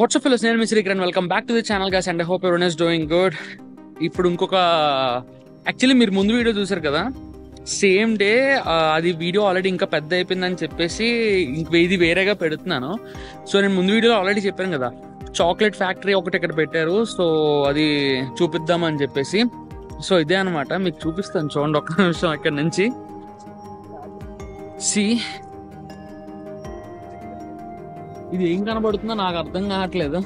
What's up, fellas? నేను మీ Srikaran. Welcome back to the channel guys and I hope everyone is doing good. ఇప్పుడు ఇంకొక actually మీరు ముందు వీడియో చూసారు కదా, సేమ్ డే అది వీడియో ఆల్రెడీ ఇంకా పెద్ద అయిపోయిందని చెప్పేసి ఇది వేరేగా పెడుతున్నాను. సో నేను ముందు వీడియోలో ఆల్రెడీ చెప్పాను కదా, చాక్లెట్ ఫ్యాక్టరీ ఒకటి ఇక్కడ పెట్టారు, సో అది చూపిద్దామని చెప్పేసి. సో ఇదే అనమాట, మీకు చూపిస్తాను చూడండి ఒక్క నిమిషం. ఇక్కడ నుంచి ఇది ఏం కనబడుతుందో నాకు అర్థం కావట్లేదు.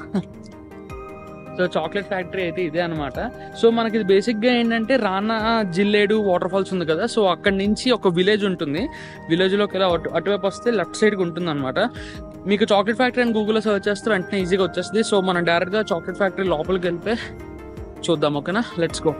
సో చాక్లెట్ ఫ్యాక్టరీ అయితే ఇదే అనమాట. సో మనకి ఇది బేసిక్గా ఏంటంటే రానా జిల్లేడు వాటర్ ఫాల్స్ ఉంది కదా, సో అక్కడ నుంచి ఒక విలేజ్ ఉంటుంది. విలేజ్లోకి వెళ్ళి అటువైపు వస్తే లెఫ్ట్ సైడ్కి ఉంటుంది అనమాట. మీకు చాక్లెట్ ఫ్యాక్టరీ అని గూగుల్లో సర్చ్ చేస్తే వెంటనే ఈజీగా వచ్చేస్తుంది. సో మనం డైరెక్ట్గా చాక్లెట్ ఫ్యాక్టరీ లోపలికి వెళ్తే చూద్దాం. ఓకేనా, లెట్స్ గో.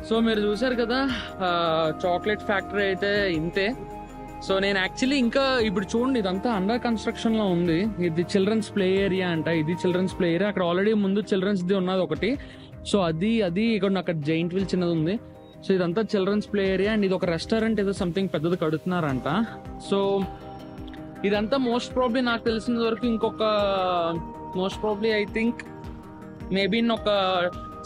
సో మీరు చూసారు కదా, చాక్లెట్ ఫ్యాక్టరీ అయితే ఇంతే. సో నేను యాక్చువల్లీ ఇంకా ఇప్పుడు చూడండి, ఇదంతా అండర్ కన్స్ట్రక్షన్ లో ఉంది. ఇది చిల్డ్రన్స్ ప్లే ఏరియా అంట. ఇది చిల్డ్రన్స్ ప్లే ఏరియా. అక్కడ ఆల్రెడీ ముందు చిల్డ్రన్స్ ది ఉన్నది ఒకటి. సో అది ఇక్కడ అక్కడ జైంట్ వీల్ చిన్నది ఉంది. సో ఇదంతా చిల్డ్రన్స్ ప్లే ఏరియా. అండ్ ఇది ఒక రెస్టారెంట్ ఏదో సంథింగ్ పెద్దది కడుతున్నారంట. సో ఇదంతా మోస్ట్ ప్రాబ్లీ నాకు తెలిసిన వరకు ఇంకొక most probably I think maybe ఒక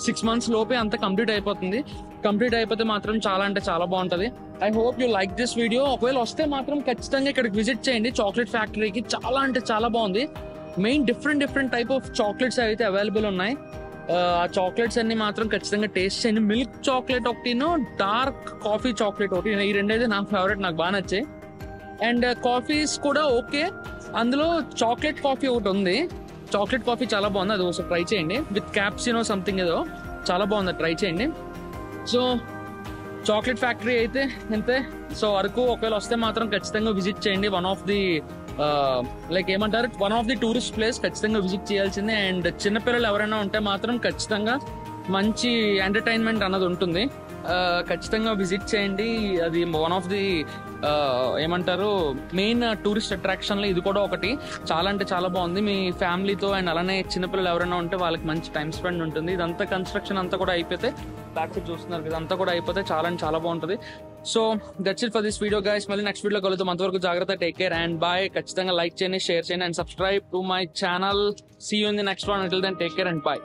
6 months లోపే అంతా కంప్లీట్ అయిపోతుంది. కంప్లీట్ అయిపోతే మాత్రం చాలా అంటే చాలా బాగుంటుంది. I hope you like this video. ఒకవేళ వస్తే మాత్రం ఖచ్చితంగా ఇక్కడికి విజిట్ చేయండి. చాక్లెట్ ఫ్యాక్టరీకి చాలా అంటే చాలా బాగుంది. Main different type of chocolates అయితే అవైలబుల్ ఉన్నాయి. ఆ చాక్లెట్స్ అన్ని మాత్రం ఖచ్చితంగా టేస్ట్ చేయండి. మిల్క్ చాక్లెట్ ఒకటిను, డార్క్ కాఫీ చాక్లెట్ ఒకటి, ఈ రెండైతే నా ఫేవరెట్, నాకు బాగా నచ్చాయి. అండ్ కాఫీస్ కూడా ఓకే. అందులో చాక్లెట్ కాఫీ ఒకటి ఉంది. చాక్లెట్ కాఫీ చాలా బాగుంది, అది ఒకసారి ట్రై చేయండి. విత్ క్యాప్సినో సంథింగ్ ఏదో చాలా బాగుంది, ట్రై చేయండి. సో చాక్లెట్ ఫ్యాక్టరీ అయితే అంతే. సో అరకు ఒకవేళ వస్తే మాత్రం ఖచ్చితంగా విజిట్ చేయండి. వన్ ఆఫ్ ది లైక్ ఏమంటారు, one of the tourist place ఖచ్చితంగా విజిట్ చేయాల్సిందే. అండ్ చిన్నపిల్లలు ఎవరైనా ఉంటే మాత్రం ఖచ్చితంగా మంచి ఎంటర్టైన్మెంట్ అన్నది ఉంటుంది. ఖచ్చితంగా విజిట్ చేయండి. అది వన్ ఆఫ్ ది ఏమంటారు మెయిన్ టూరిస్ట్ అట్రాక్షన్లో ఇది కూడా ఒకటి. చాలా అంటే చాలా బాగుంది. మీ ఫ్యామిలీతో అండ్ అలానే చిన్నపిల్లలు ఎవరైనా ఉంటే వాళ్ళకి మంచి టైం స్పెండ్ ఉంటుంది. ఇదంతా కన్స్ట్రక్షన్ అంతా కూడా అయిపోతే బ్యాక్ సైడ్ చూస్తున్నారు కదా, అంతా కూడా అయిపోతే చాలా అంటే చాలా బాగుంటుంది. So that's it for this video guys. మళ్ళీ నెక్స్ట్ వీడియో కలుద్దాం. అంతవరకు జాగ్రత్త, టేక్ కేర్ అండ్ బాయ్. ఖచ్చితంగా లైక్ చేయండి, షేర్ చేయండి and subscribe to my channel. See you in the next one. Until then take care and bye.